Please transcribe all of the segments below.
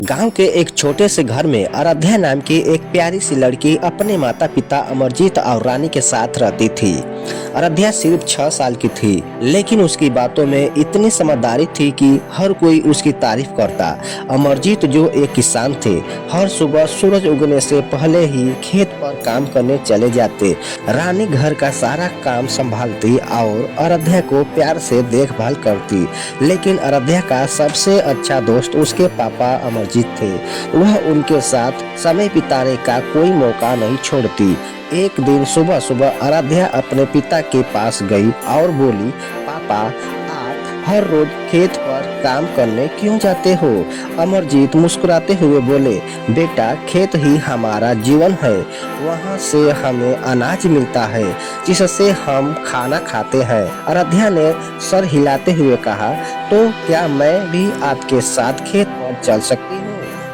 गांव के एक छोटे से घर में आराध्या नाम की एक प्यारी सी लड़की अपने माता पिता अमरजीत और रानी के साथ रहती थी। आराध्या सिर्फ 6 साल की थी, लेकिन उसकी बातों में इतनी समझदारी थी कि हर कोई उसकी तारीफ करता। अमरजीत जो एक किसान थे, हर सुबह सूरज उगने से पहले ही खेत पर काम करने चले जाते। रानी घर का सारा काम संभालती और आराध्या को प्यार से देखभाल करती। लेकिन आराध्या का सबसे अच्छा दोस्त उसके पापा अमरजीत थे। वह उनके साथ समय बिताने का कोई मौका नहीं छोड़ती। एक दिन सुबह सुबह आराध्या अपने पिता के पास गई और बोली, पापा, आप हर रोज खेत पर काम करने क्यों जाते हो? अमरजीत मुस्कुराते हुए बोले, बेटा, खेत ही हमारा जीवन है। वहाँ से हमें अनाज मिलता है जिससे हम खाना खाते हैं। आराध्या ने सर हिलाते हुए कहा, तो क्या मैं भी आपके साथ खेत पर चल सकती हूँ?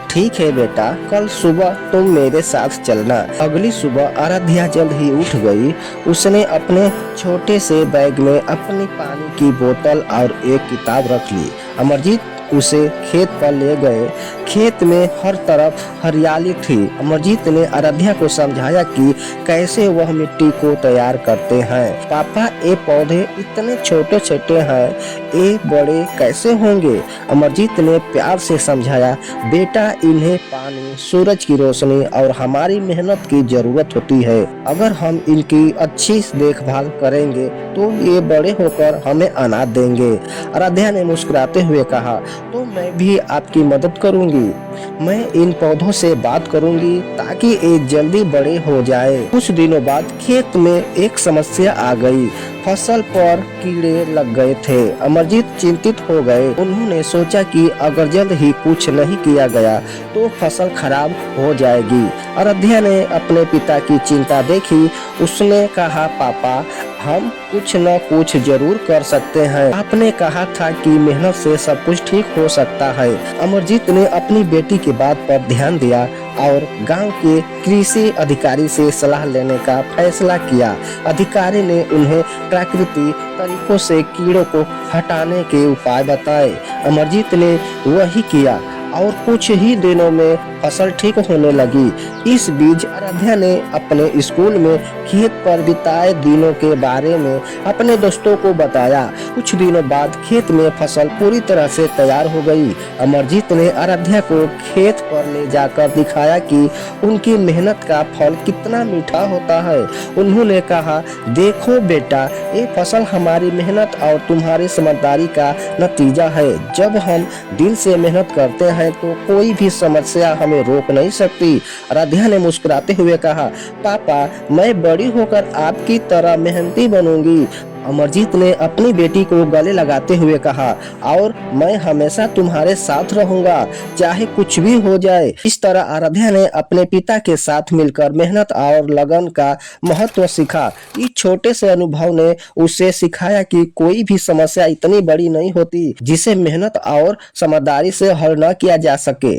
ठीक है बेटा, कल सुबह तुम मेरे साथ चलना। अगली सुबह आराध्या जल्द ही उठ गई। उसने अपने छोटे से बैग में अपनी पानी की बोतल और एक किताब रख ली। अमरजीत उसे खेत पर ले गए। खेत में हर तरफ हरियाली थी। अमरजीत ने आराध्या को समझाया कि कैसे वह मिट्टी को तैयार करते हैं। पापा, ये पौधे इतने छोटे छोटे हैं, ये बड़े कैसे होंगे? अमरजीत ने प्यार से समझाया, बेटा, इन्हें पानी, सूरज की रोशनी और हमारी मेहनत की जरूरत होती है। अगर हम इनकी अच्छी देखभाल करेंगे तो ये बड़े होकर हमें अनाज देंगे। आराध्या ने मुस्कुराते हुए कहा, तो मैं भी आपकी मदद करूंगी। मैं इन पौधों से बात करूंगी ताकि ये जल्दी बड़े हो जाए। कुछ दिनों बाद खेत में एक समस्या आ गई। फसल पर कीड़े लग गए थे। अमरजीत चिंतित हो गए। उन्होंने सोचा कि अगर जल्द ही कुछ नहीं किया गया तो फसल खराब हो जाएगी। आराध्या ने अपने पिता की चिंता देखी। उसने कहा, पापा, हम कुछ न कुछ जरूर कर सकते हैं। आपने कहा था कि मेहनत से सब कुछ ठीक हो सकता है। अमरजीत ने अपनी बेटी की बात पर ध्यान दिया और गांव के कृषि अधिकारी से सलाह लेने का फैसला किया। अधिकारी ने उन्हें प्राकृतिक तरीकों से कीड़ों को हटाने के उपाय बताए। अमरजीत ने वही किया और कुछ ही दिनों में फसल ठीक होने लगी। इस बीच आराध्या ने अपने स्कूल में खेत पर बिताए दिनों के बारे में अपने दोस्तों को बताया। कुछ दिनों बाद खेत में फसल पूरी तरह से तैयार हो गई। अमरजीत ने आराध्या को खेत पर ले जाकर दिखाया कि उनकी मेहनत का फल कितना मीठा होता है। उन्होंने कहा, देखो बेटा, ये फसल हमारी मेहनत और तुम्हारी समझदारी का नतीजा है। जब हम दिल से मेहनत करते हैं तो कोई भी समस्या हमें रोक नहीं सकती। आराध्या ने मुस्कुराते हुए कहा, पापा, मैं बड़ी होकर आपकी तरह मेहनती बनूंगी। अमरजीत ने अपनी बेटी को गले लगाते हुए कहा, और मैं हमेशा तुम्हारे साथ रहूंगा, चाहे कुछ भी हो जाए। इस तरह आराध्या ने अपने पिता के साथ मिलकर मेहनत और लगन का महत्व सीखा। इस छोटे से अनुभव ने उसे सिखाया कि कोई भी समस्या इतनी बड़ी नहीं होती जिसे मेहनत और समझदारी से हल न किया जा सके।